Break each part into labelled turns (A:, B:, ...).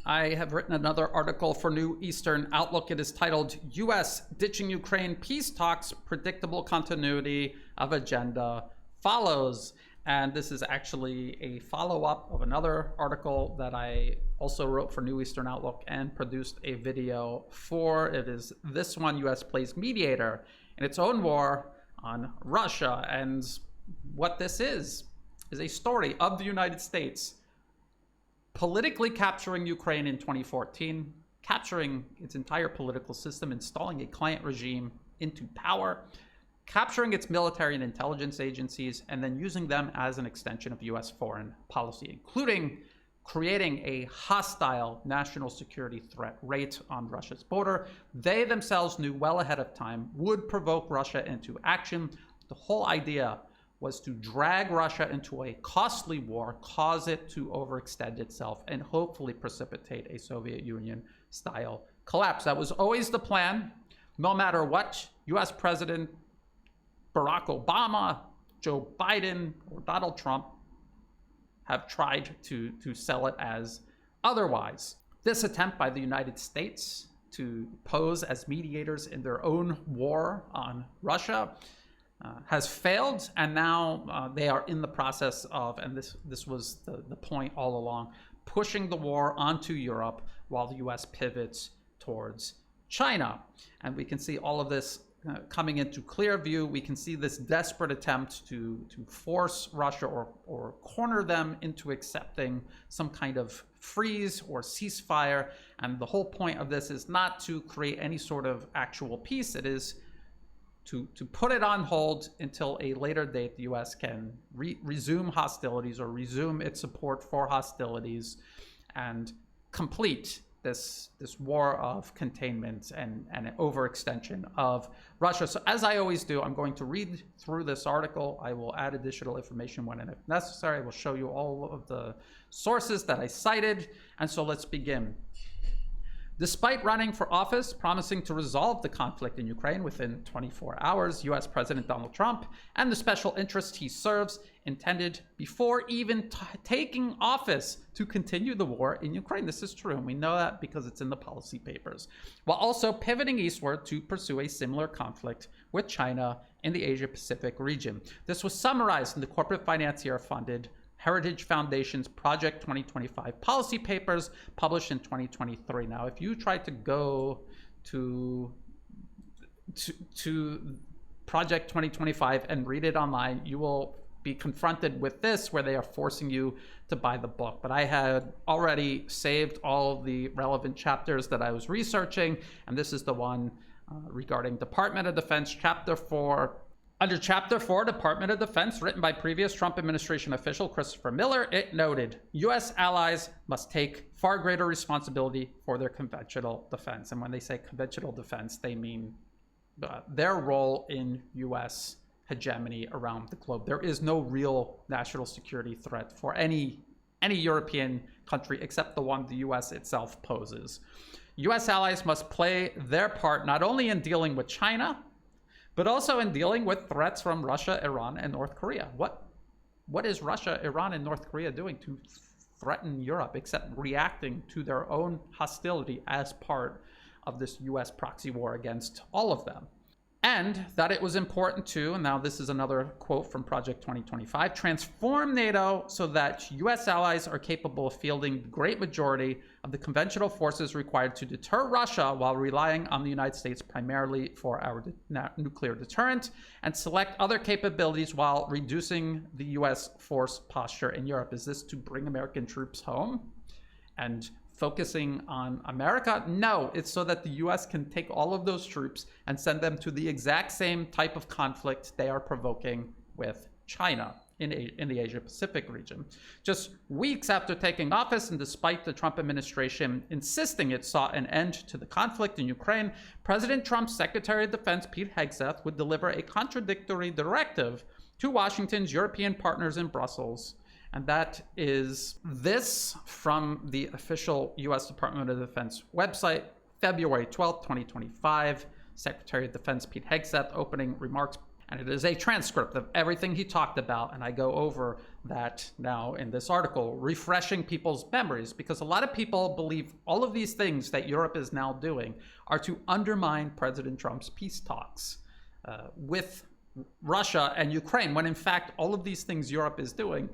A: I have written another article for New Eastern Outlook. It is titled U.S. Ditching Ukraine Peace Talks, Predictable Continuity of Agenda Follows. And this is actually a follow-up of another article that I also wrote for New Eastern Outlook and produced a video for. It is this one, U.S. plays mediator in its own war on Russia. And what this is a story of the United States politically capturing Ukraine in 2014, capturing its entire political system, installing a client regime into power, capturing its military and intelligence agencies, and then using them as an extension of U.S. foreign policy, including creating a hostile national security threat right on Russia's border. They themselves knew well ahead of time would provoke Russia into action. The whole idea was to drag Russia into a costly war, cause it to overextend itself, and hopefully precipitate a Soviet Union-style collapse. That was always the plan, no matter what U.S. President Barack Obama, Joe Biden, or Donald Trump have tried to sell it as otherwise. This attempt by the United States to pose as mediators in their own war on Russia has failed, and now they are in the process of, and this was the point all along, pushing the war onto Europe while the US pivots towards China. And we can see all of this coming into clear view. We can see this desperate attempt to force Russia or corner them into accepting some kind of freeze or ceasefire. And the whole point of this is not to create any sort of actual peace. It is to put it on hold until a later date. The U.S. can resume hostilities or resume its support for hostilities and complete this war of containment and an overextension of Russia. So as I always do, I'm going to read through this article. I will add additional information when and if necessary. I will show you all of the sources that I cited. And so let's begin. Despite running for office, promising to resolve the conflict in Ukraine within 24 hours, U.S. President Donald Trump and the special interests he serves intended before even taking office to continue the war in Ukraine. This is true, and we know that because it's in the policy papers, while also pivoting eastward to pursue a similar conflict with China in the Asia-Pacific region. This was summarized in the corporate financier-funded Heritage Foundation's Project 2025 policy papers published in 2023. Now, if you try to go to Project 2025 and read it online, you will be confronted with this, where they are forcing you to buy the book. But I had already saved all of the relevant chapters that I was researching, and this is the one regarding Department of Defense, Chapter 4. Under Chapter 4, Department of Defense, written by previous Trump administration official Christopher Miller, it noted, U.S. allies must take far greater responsibility for their conventional defense. And when they say conventional defense, they mean their role in U.S. hegemony around the globe. There is no real national security threat for any European country except the one the U.S. itself poses. U.S. allies must play their part not only in dealing with China, but also in dealing with threats from Russia, Iran, and North Korea. What is Russia, Iran, and North Korea doing to threaten Europe except reacting to their own hostility as part of this U.S. proxy war against all of them? And that it was important to, and now this is another quote from Project 2025, transform NATO so that U.S. allies are capable of fielding the great majority of the conventional forces required to deter Russia while relying on the United States primarily for our nuclear deterrent, and select other capabilities while reducing the U.S. force posture in Europe. Is this to bring American troops home and focusing on America? No, it's so that the U.S. can take all of those troops and send them to the exact same type of conflict they are provoking with China in the Asia-Pacific region. Just weeks after taking office, and despite the Trump administration insisting it sought an end to the conflict in Ukraine, President Trump's Secretary of Defense, Pete Hegseth, would deliver a contradictory directive to Washington's European partners in Brussels. And that is this from the official U.S. Department of Defense website, February 12th, 2025. Secretary of Defense Pete Hegseth opening remarks. And it is a transcript of everything he talked about. And I go over that now in this article, refreshing people's memories, because a lot of people believe all of these things that Europe is now doing are to undermine President Trump's peace talks with Russia and Ukraine, when in fact, all of these things Europe is doing,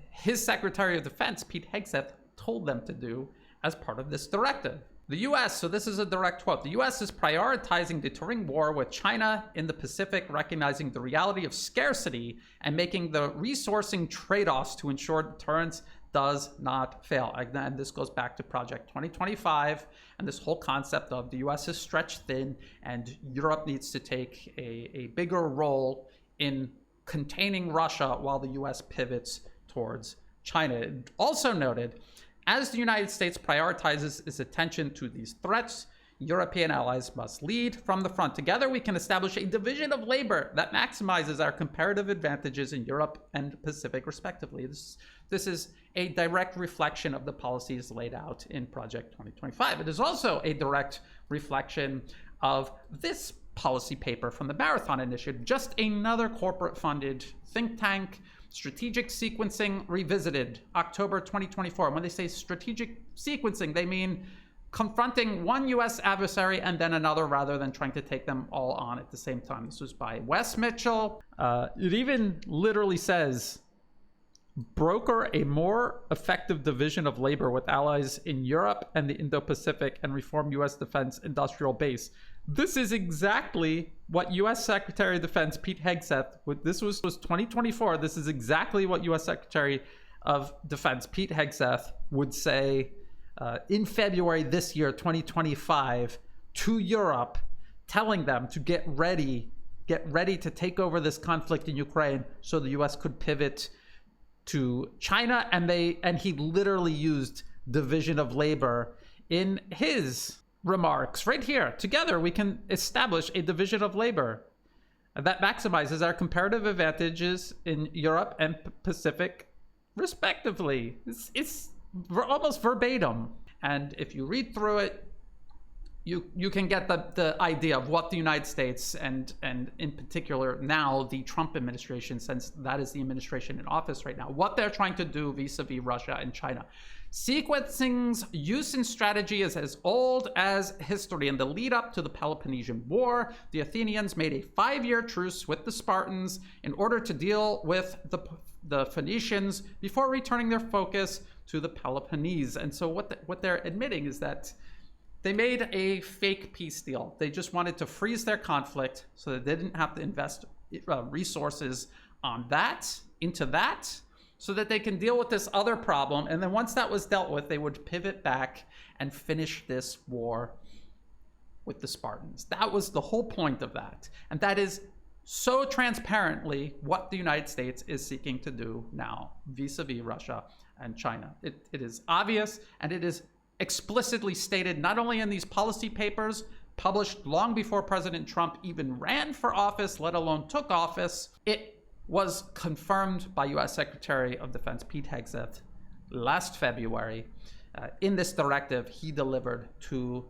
A: his Secretary of Defense, Pete Hegseth, told them to do as part of this directive. The U.S., so this is a direct quote, the U.S. is prioritizing deterring war with China in the Pacific, recognizing the reality of scarcity and making the resourcing trade-offs to ensure deterrence does not fail. And this goes back to Project 2025 and this whole concept of the U.S. is stretched thin and Europe needs to take a bigger role in containing Russia while the U.S. pivots towards China. It also noted, as the United States prioritizes its attention to these threats, European allies must lead from the front. Together, we can establish a division of labor that maximizes our comparative advantages in Europe and Pacific, respectively. This is a direct reflection of the policies laid out in Project 2025. It is also a direct reflection of this policy paper from the Marathon Initiative, just another corporate-funded think tank. Strategic Sequencing Revisited, October 2024. When they say strategic sequencing, they mean confronting one U.S. adversary and then another rather than trying to take them all on at the same time. This was by Wes Mitchell. It even literally says, broker a more effective division of labor with allies in Europe and the Indo-Pacific and reform U.S. defense industrial base. This is exactly what U.S. Secretary of Defense Pete Hegseth, this was 2024, this is exactly what U.S. Secretary of Defense Pete Hegseth would say in February this year, 2025, to Europe, telling them to get ready to take over this conflict in Ukraine so the U.S. could pivot to China. And he literally used division of labor in his remarks right here. Together, we can establish a division of labor that maximizes our comparative advantages in Europe and Pacific, respectively. It's almost verbatim. And if you read through it, you can get the idea of what the United States and in particular now the Trump administration, since that is the administration in office right now, what they're trying to do vis-a-vis Russia and China. Sequencing's use and strategy is as old as history. In the lead up to the Peloponnesian War, the Athenians made a 5-year truce with the Spartans in order to deal with the Phoenicians before returning their focus to the Peloponnese. And so what they're admitting is that they made a fake peace deal. They just wanted to freeze their conflict so that they didn't have to invest resources on into that, so that they can deal with this other problem. And then once that was dealt with, they would pivot back and finish this war with the Spartans. That was the whole point of that. And that is so transparently what the United States is seeking to do now vis-a-vis Russia and China. It is obvious, and it is explicitly stated not only in these policy papers published long before President Trump even ran for office, let alone took office. It was confirmed by U.S. Secretary of Defense Pete Hegseth last February. In this directive he delivered to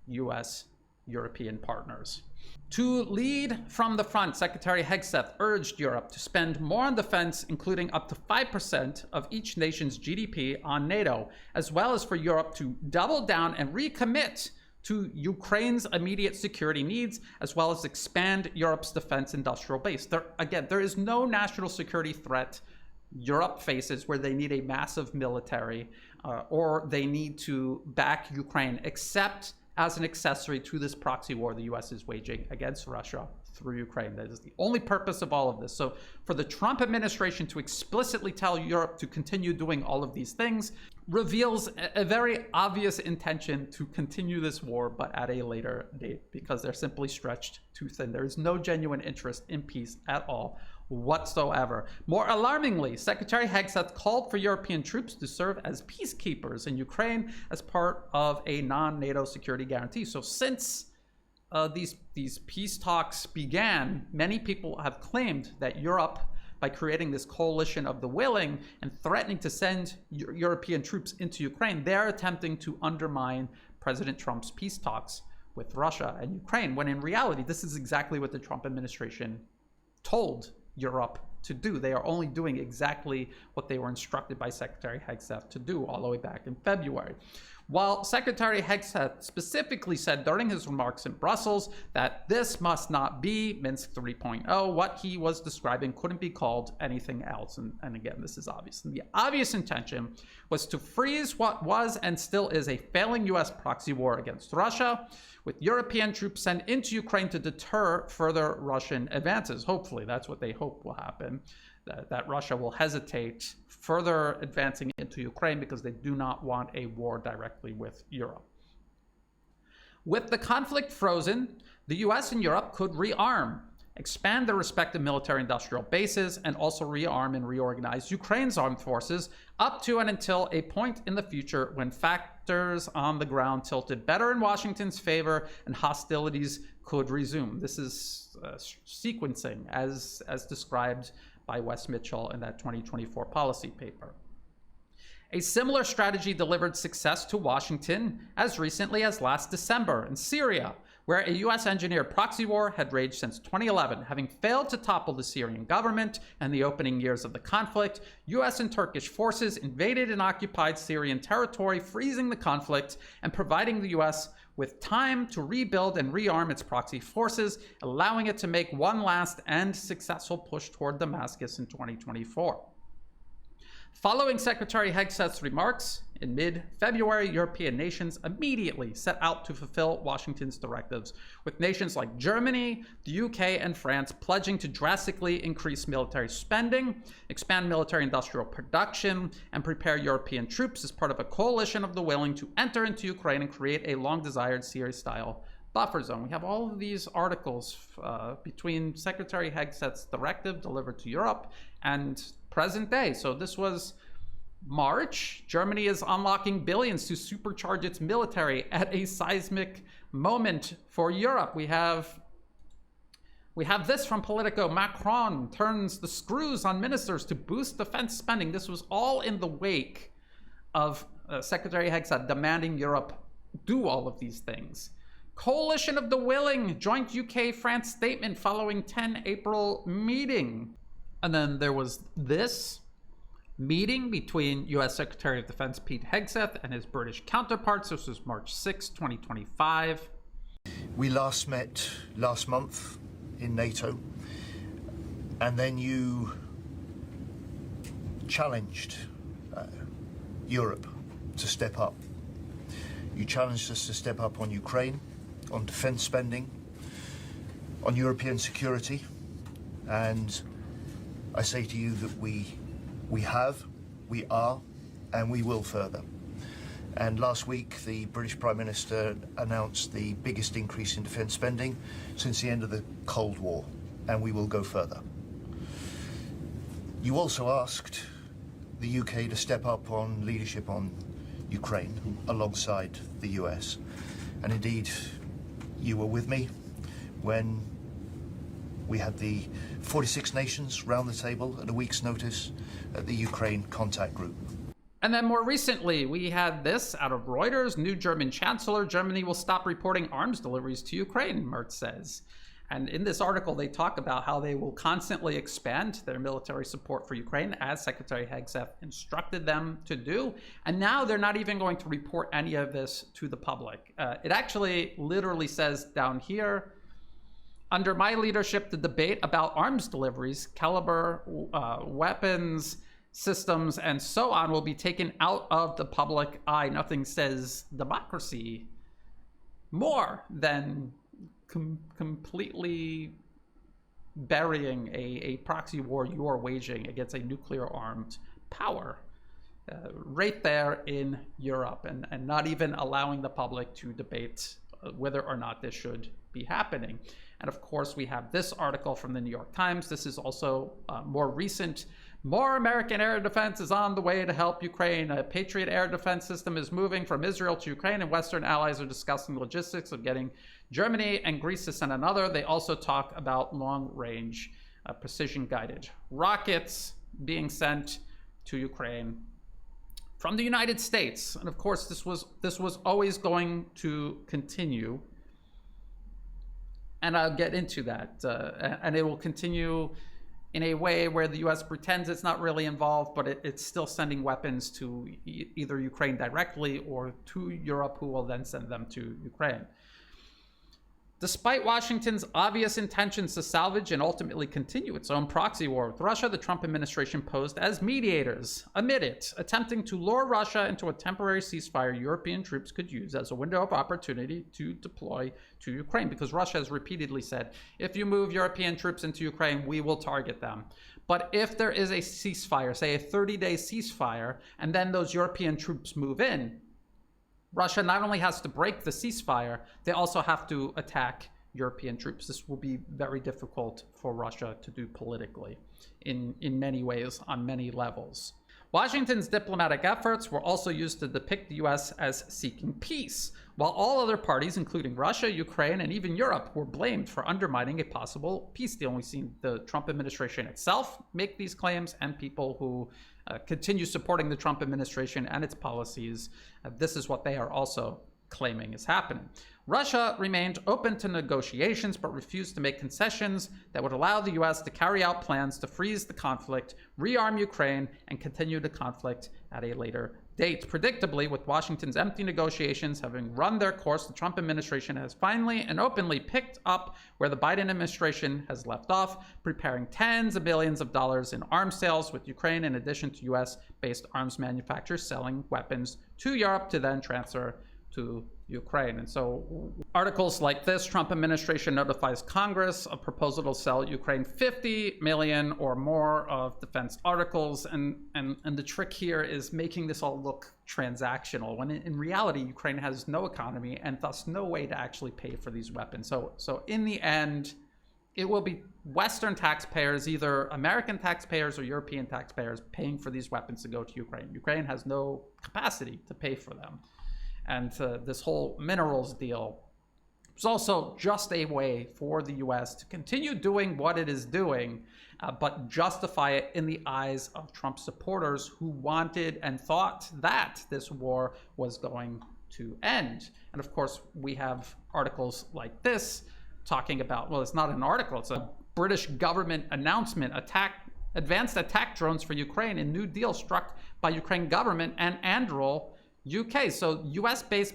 A: U.S. European partners. To lead from the front, Secretary Hegseth urged Europe to spend more on defense, including up to 5% of each nation's GDP on NATO, as well as for Europe to double down and recommit to Ukraine's immediate security needs, as well as expand Europe's defense industrial base. There is no national security threat Europe faces where they need a massive military or they need to back Ukraine, except as an accessory to this proxy war the U.S. is waging against Russia through Ukraine. That is the only purpose of all of this. So for the Trump administration to explicitly tell Europe to continue doing all of these things reveals a very obvious intention to continue this war, but at a later date, because they're simply stretched too thin. There is no genuine interest in peace at all whatsoever. More alarmingly, Secretary Hegseth called for European troops to serve as peacekeepers in Ukraine as part of a non-NATO security guarantee. So since these peace talks began, many people have claimed that Europe, by creating this coalition of the willing and threatening to send European troops into Ukraine, they're attempting to undermine President Trump's peace talks with Russia and Ukraine, when in reality, this is exactly what the Trump administration told Europe to do. They are only doing exactly what they were instructed by Secretary Hegseth to do all the way back in February. While Secretary Hegseth specifically said during his remarks in Brussels that this must not be Minsk 3.0, what he was describing couldn't be called anything else. And again, this is obvious. And the obvious intention was to freeze what was and still is a failing U.S. proxy war against Russia, with European troops sent into Ukraine to deter further Russian advances. Hopefully, that's what they hope will happen, that Russia will hesitate further advancing into Ukraine because they do not want a war directly with Europe. With the conflict frozen, the US and Europe could rearm, expand their respective military-industrial bases, and also rearm and reorganize Ukraine's armed forces up to and until a point in the future when factors on the ground tilted better in Washington's favor and hostilities could resume. This is sequencing as described by Wes Mitchell in that 2024 policy paper. A similar strategy delivered success to Washington as recently as last December in Syria, where a US-engineered proxy war had raged since 2011. Having failed to topple the Syrian government in the opening years of the conflict, US and Turkish forces invaded and occupied Syrian territory, freezing the conflict and providing the US with time to rebuild and rearm its proxy forces, allowing it to make one last and successful push toward Damascus in 2024. Following Secretary Hegseth's remarks, in mid-February, European nations immediately set out to fulfill Washington's directives, with nations like Germany, the UK, and France pledging to drastically increase military spending, expand military-industrial production, and prepare European troops as part of a coalition of the willing to enter into Ukraine and create a long-desired Syria-style buffer zone. We have all of these articles between Secretary Hegseth's directive delivered to Europe and present day. So this was March. Germany is unlocking billions to supercharge its military at a seismic moment for Europe. We have this from Politico. Macron turns the screws on ministers to boost defense spending. This was all in the wake of Secretary Hegseth demanding Europe do all of these things. Coalition of the willing, joint UK-France statement following 10 April meeting. And then there was this meeting between U.S. Secretary of Defense Pete Hegseth and his British counterparts. This was March 6, 2025.
B: We last met last month in NATO, and then you challenged Europe to step up. You challenged us to step up on Ukraine, on defense spending, on European security, and I say to you that we are, and we will further. And last week, the British Prime Minister announced the biggest increase in defence spending since the end of the Cold War, and we will go further. You also asked the UK to step up on leadership on Ukraine alongside the US. And indeed, you were with me when we had the 46 nations round the table at a week's notice at the Ukraine contact group.
A: And then more recently, we had this out of Reuters. New German chancellor, Germany will stop reporting arms deliveries to Ukraine, Merz says. And in this article, they talk about how they will constantly expand their military support for Ukraine, as Secretary Hegseth instructed them to do. And now they're not even going to report any of this to the public. It actually literally says down here, under my leadership, the debate about arms deliveries, caliber, weapons, systems, and so on will be taken out of the public eye. Nothing says democracy more than completely burying a proxy war you are waging against a nuclear-armed power right there in Europe, and not even allowing the public to debate whether or not this should be happening. And of course, we have this article from the New York Times. This is also more recent. More American air defense is on the way to help Ukraine. A Patriot air defense system is moving from Israel to Ukraine, and Western allies are discussing the logistics of getting Germany and Greece to send another. They also talk about long-range precision-guided rockets being sent to Ukraine from the United States. And of course, this was always going to continue. And I'll get into that. And it will continue in a way where the US pretends it's not really involved, but it's still sending weapons to either Ukraine directly or to Europe, who will then send them to Ukraine. Despite Washington's obvious intentions to salvage and ultimately continue its own proxy war with Russia, the Trump administration posed as mediators amid it, attempting to lure Russia into a temporary ceasefire European troops could use as a window of opportunity to deploy to Ukraine, because Russia has repeatedly said, if you move European troops into Ukraine, we will target them. But if there is a ceasefire, say a 30-day ceasefire, and then those European troops move in, Russia not only has to break the ceasefire, they also have to attack European troops. This will be very difficult for Russia to do politically in many ways, on many levels. Washington's diplomatic efforts were also used to depict the US as seeking peace, while all other parties, including Russia, Ukraine, and even Europe, were blamed for undermining a possible peace deal. We've seen the Trump administration itself make these claims, and people who continue supporting the Trump administration and its policies. This is what they are also claiming is happening. Russia remained open to negotiations, but refused to make concessions that would allow the US to carry out plans to freeze the conflict, rearm Ukraine, and continue the conflict at a later date. Predictably, with Washington's empty negotiations having run their course, the Trump administration has finally and openly picked up where the Biden administration has left off, preparing tens of billions of dollars in arms sales with Ukraine, in addition to US-based arms manufacturers selling weapons to Europe to then transfer to Ukraine. And so articles like this, Trump administration notifies Congress of proposal to sell Ukraine 50 million or more of defense articles. And the trick here is making this all look transactional, when in reality, Ukraine has no economy and thus no way to actually pay for these weapons. So in the end, it will be Western taxpayers, either American taxpayers or European taxpayers, paying for these weapons to go to Ukraine. Ukraine has no capacity to pay for them. And this whole minerals deal was also just a way for the US to continue doing what it is doing, but justify it in the eyes of Trump supporters who wanted and thought that this war was going to end. And of course, we have articles like this talking about, well, it's not an article, it's a British government announcement, advanced attack drones for Ukraine, a new deal struck by Ukraine government and Anduril, UK. So US-based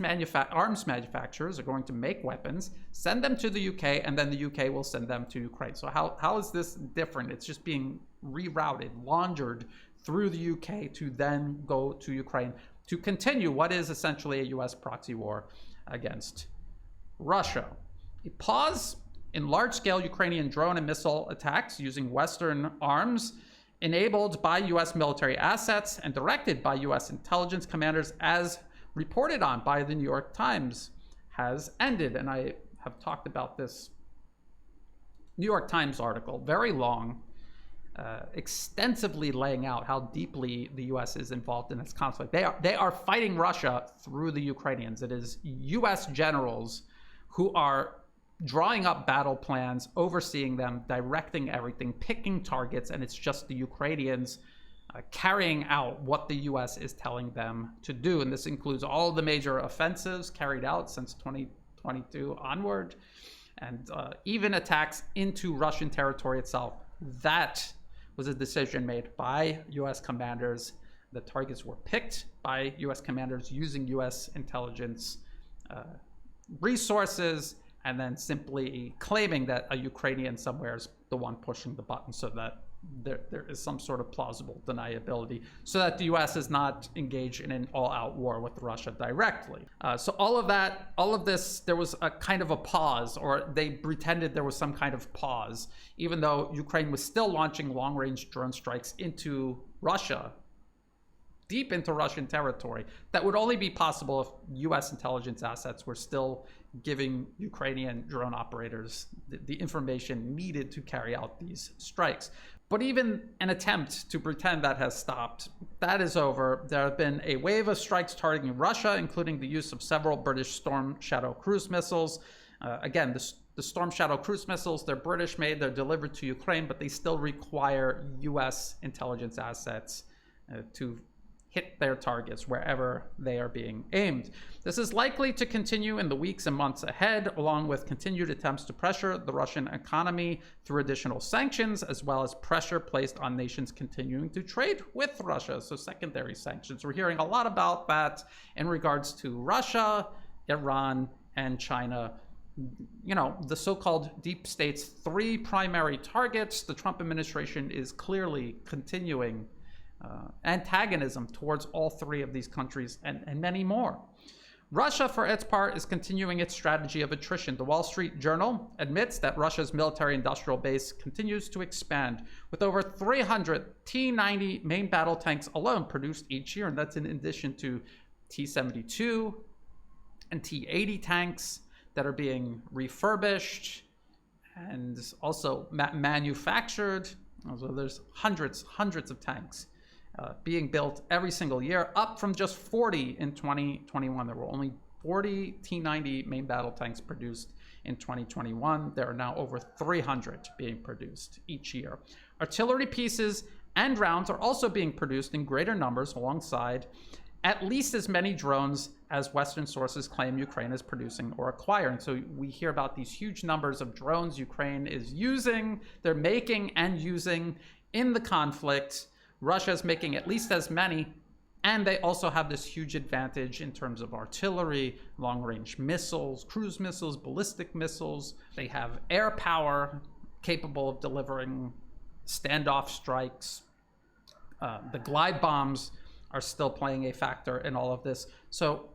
A: arms manufacturers are going to make weapons, send them to the UK, and then the UK will send them to Ukraine. So how is this different? It's just being rerouted, laundered through the UK to then go to Ukraine to continue what is essentially a US proxy war against Russia. A pause in large-scale Ukrainian drone and missile attacks using Western arms enabled by US military assets and directed by US intelligence commanders, as reported on by the New York Times, has ended. And I have talked about this New York Times article, very long, extensively laying out how deeply the US is involved in this conflict. They are fighting Russia through the Ukrainians. It is US generals who are drawing up battle plans, overseeing them, directing everything, picking targets, and it's just the Ukrainians carrying out what the US is telling them to do. And this includes all the major offensives carried out since 2022 onward, and even attacks into Russian territory itself. That was a decision made by US commanders. The targets were picked by US commanders using US intelligence resources, and then simply claiming that a Ukrainian somewhere is the one pushing the button, so that there is some sort of plausible deniability, so that the US is not engaged in an all-out war with Russia directly. So all of this, there was a kind of a pause, or they pretended there was some kind of pause, even though Ukraine was still launching long-range drone strikes into Russia, deep into Russian territory. That would only be possible if US intelligence assets were still giving Ukrainian drone operators the information needed to carry out these strikes. But even an attempt to pretend that has stopped, that is over. There have been a wave of strikes targeting Russia, including the use of several British Storm Shadow cruise missiles. Again, the Storm Shadow cruise missiles, they're British made, they're delivered to Ukraine, but they still require US intelligence assets to hit their targets wherever they are being aimed. This is likely to continue in the weeks and months ahead, along with continued attempts to pressure the Russian economy through additional sanctions, as well as pressure placed on nations continuing to trade with Russia, so secondary sanctions. We're hearing a lot about that in regards to Russia, Iran, and China. You know, the so-called deep state's three primary targets. The Trump administration is clearly continuing antagonism towards all three of these countries and many more. Russia, for its part, is continuing its strategy of attrition. The Wall Street Journal admits that Russia's military-industrial base continues to expand, with over 300 T-90 main battle tanks alone produced each year, and that's in addition to T-72 and T-80 tanks that are being refurbished and also manufactured. So there's hundreds of tanks being built every single year, up from just 40 in 2021. There were only 40 T-90 main battle tanks produced in 2021. There are now over 300 being produced each year. Artillery pieces and rounds are also being produced in greater numbers alongside at least as many drones as Western sources claim Ukraine is producing or acquiring. So we hear about these huge numbers of drones Ukraine is using, they're making and using in the conflict. Russia is making at least as many, and they also have this huge advantage in terms of artillery, long-range missiles, cruise missiles, ballistic missiles. They have air power capable of delivering standoff strikes. The glide bombs are still playing a factor in all of this. So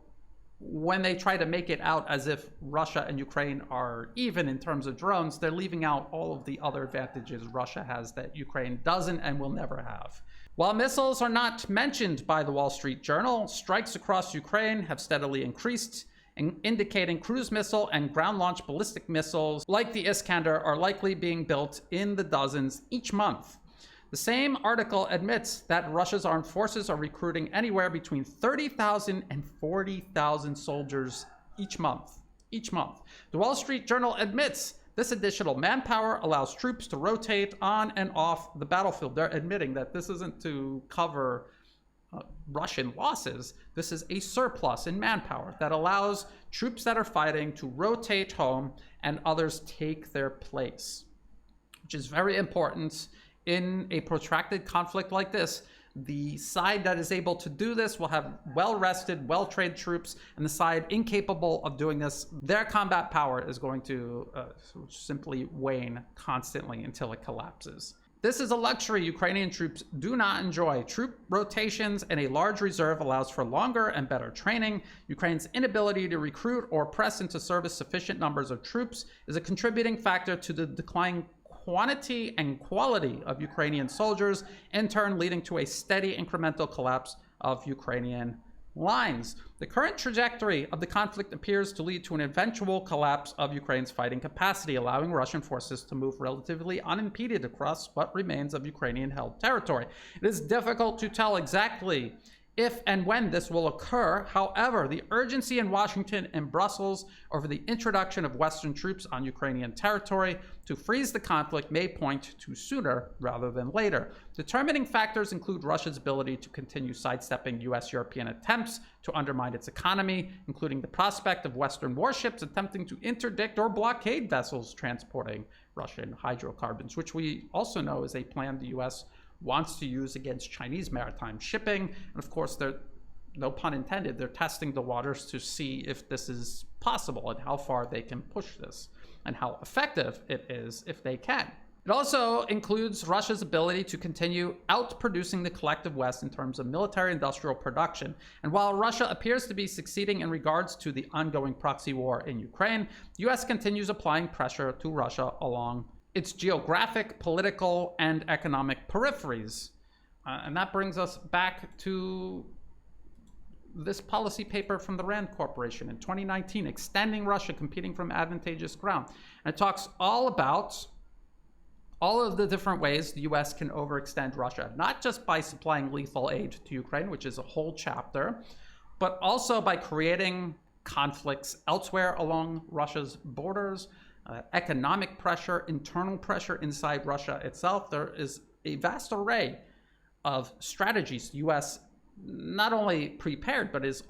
A: when they try to make it out as if Russia and Ukraine are even in terms of drones, they're leaving out all of the other advantages Russia has that Ukraine doesn't and will never have. While missiles are not mentioned by the Wall Street Journal, strikes across Ukraine have steadily increased, indicating cruise missile and ground-launched ballistic missiles like the Iskander are likely being built in the dozens each month. The same article admits that Russia's armed forces are recruiting anywhere between 30,000 and 40,000 soldiers each month. The Wall Street Journal admits this additional manpower allows troops to rotate on and off the battlefield. They're admitting that this isn't to cover Russian losses. This is a surplus in manpower that allows troops that are fighting to rotate home and others take their place, which is very important. In a protracted conflict like this, the side that is able to do this will have well-rested, well-trained troops, and the side incapable of doing this, their combat power is going to simply wane constantly until it collapses. This is a luxury Ukrainian troops do not enjoy. Troop rotations and a large reserve allows for longer and better training. Ukraine's inability to recruit or press into service sufficient numbers of troops is a contributing factor to the declining quantity and quality of Ukrainian soldiers, in turn leading to a steady incremental collapse of Ukrainian lines. The current trajectory of the conflict appears to lead to an eventual collapse of Ukraine's fighting capacity, allowing Russian forces to move relatively unimpeded across what remains of Ukrainian-held territory. It is difficult to tell exactly if and when this will occur. However, the urgency in Washington and Brussels over the introduction of Western troops on Ukrainian territory to freeze the conflict may point to sooner rather than later. Determining factors include Russia's ability to continue sidestepping US-European attempts to undermine its economy, including the prospect of Western warships attempting to interdict or blockade vessels transporting Russian hydrocarbons, which we also know is a plan the US wants to use against Chinese maritime shipping. And of course, they're, no pun intended, they're testing the waters to see if this is possible and how far they can push this and how effective it is if they can. It also includes Russia's ability to continue outproducing the collective West in terms of military-industrial production. And while Russia appears to be succeeding in regards to the ongoing proxy war in Ukraine, the US continues applying pressure to Russia along its geographic, political, and economic peripheries. And that brings us back to this policy paper from the Rand Corporation in 2019, Extending Russia, Competing from Advantageous Ground. And it talks all about all of the different ways the US can overextend Russia, not just by supplying lethal aid to Ukraine, which is a whole chapter, but also by creating conflicts elsewhere along Russia's borders, economic pressure, internal pressure inside Russia itself. There is a vast array of strategies the US not only prepared, but is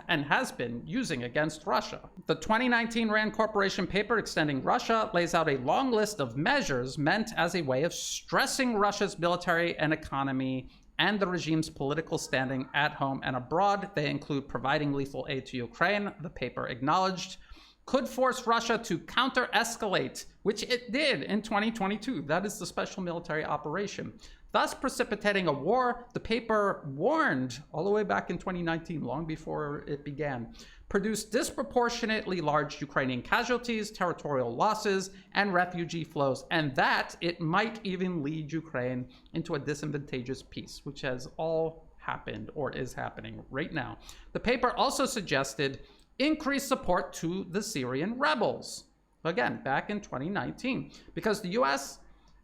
A: and has been using against Russia. The 2019 RAND Corporation paper extending Russia lays out a long list of measures meant as a way of stressing Russia's military and economy and the regime's political standing at home and abroad. They include providing lethal aid to Ukraine, the paper acknowledged, could force Russia to counter-escalate, which it did in 2022. That is the special military operation, thus precipitating a war the paper warned all the way back in 2019, long before it began, produced disproportionately large Ukrainian casualties, territorial losses, and refugee flows, and that it might even lead Ukraine into a disadvantageous peace, which has all happened or is happening right now. The paper also suggested increased support to the Syrian rebels, again, back in 2019, because the US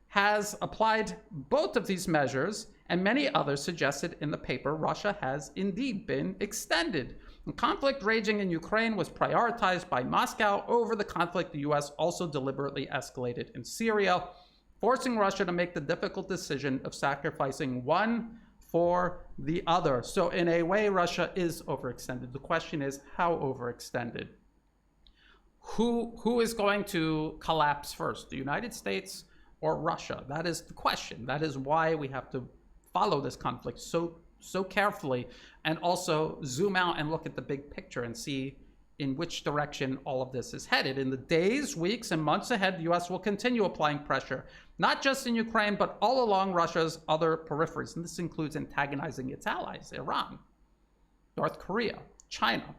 A: has applied both of these measures, and many others suggested in the paper Russia has indeed been extended. The conflict raging in Ukraine was prioritized by Moscow over the conflict the US also deliberately escalated in Syria, forcing Russia to make the difficult decision of sacrificing one for the other. So in a way, Russia is overextended. The question is, how overextended? Who is going to collapse first, the United States or Russia? That is the question. That is why we have to follow this conflict so carefully, and also zoom out and look at the big picture and see in which direction all of this is headed. In the days, weeks, and months ahead, the US will continue applying pressure, not just in Ukraine, but all along Russia's other peripheries. And this includes antagonizing its allies, Iran, North Korea, China,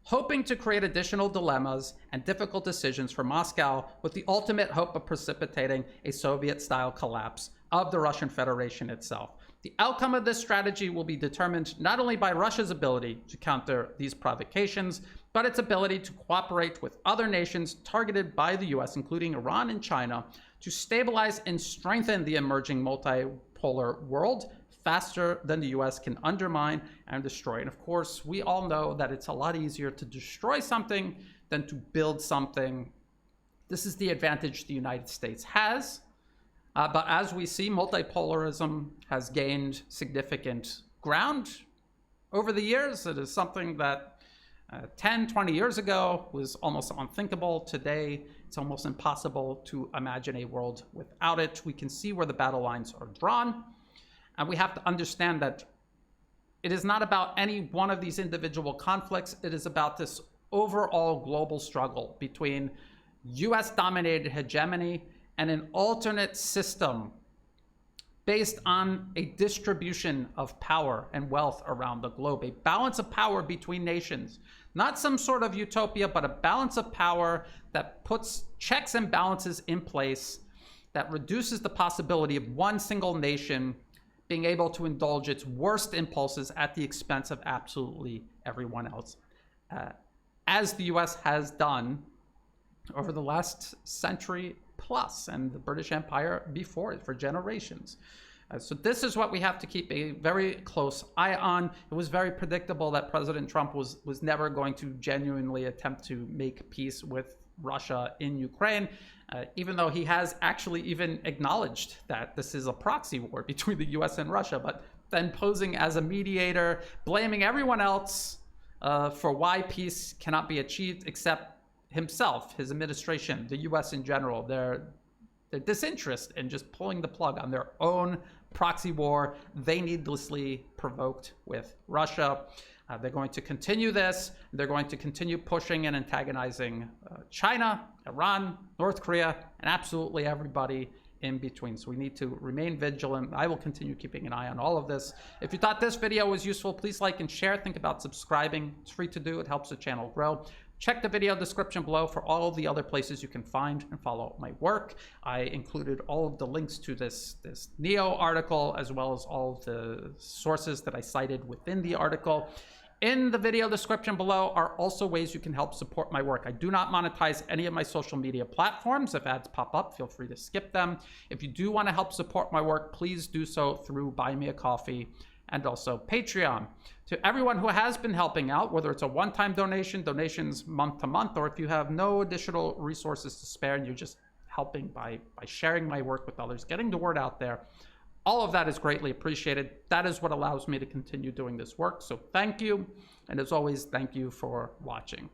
A: hoping to create additional dilemmas and difficult decisions for Moscow with the ultimate hope of precipitating a Soviet-style collapse of the Russian Federation itself. The outcome of this strategy will be determined not only by Russia's ability to counter these provocations, but its ability to cooperate with other nations targeted by the US, including Iran and China, to stabilize and strengthen the emerging multipolar world faster than the US can undermine and destroy. And of course, we all know that it's a lot easier to destroy something than to build something. This is the advantage the United States has. But as we see, multipolarism has gained significant ground over the years. It is something that 10, 20 years ago was almost unthinkable. Today, it's almost impossible to imagine a world without it. We can see where the battle lines are drawn. And we have to understand that it is not about any one of these individual conflicts. It is about this overall global struggle between US-dominated hegemony and an alternate system based on a distribution of power and wealth around the globe, a balance of power between nations. Not some sort of utopia, but a balance of power that puts checks and balances in place, that reduces the possibility of one single nation being able to indulge its worst impulses at the expense of absolutely everyone else, as the US has done over the last century plus, and the British Empire before it for generations. So this is what we have to keep a very close eye on. It was very predictable that President Trump was never going to genuinely attempt to make peace with Russia in Ukraine, even though he has actually even acknowledged that this is a proxy war between the US and Russia, but then posing as a mediator, blaming everyone else for why peace cannot be achieved except himself, his administration, the US in general, their disinterest in just pulling the plug on their own proxy war they needlessly provoked with Russia. They're going to continue this. They're going to continue pushing and antagonizing China, Iran, North Korea, and absolutely everybody in between. So we need to remain vigilant. I will continue keeping an eye on all of this. If you thought this video was useful, please like and share. Think about subscribing. It's free to do. It helps the channel grow. Check the video description below for all of the other places you can find and follow my work. I included all of the links to this NEO article, as well as all of the sources that I cited within the article. In the video description below are also ways you can help support my work. I do not monetize any of my social media platforms. If ads pop up, feel free to skip them. If you do want to help support my work, please do so through Buy Me a Coffee and also Patreon. To everyone who has been helping out, whether it's a one-time donation, donations month to month, or if you have no additional resources to spare and you're just helping by sharing my work with others, getting the word out there, All of that is greatly appreciated. That is what allows me to continue doing this work. So thank you. And as always, thank you for watching.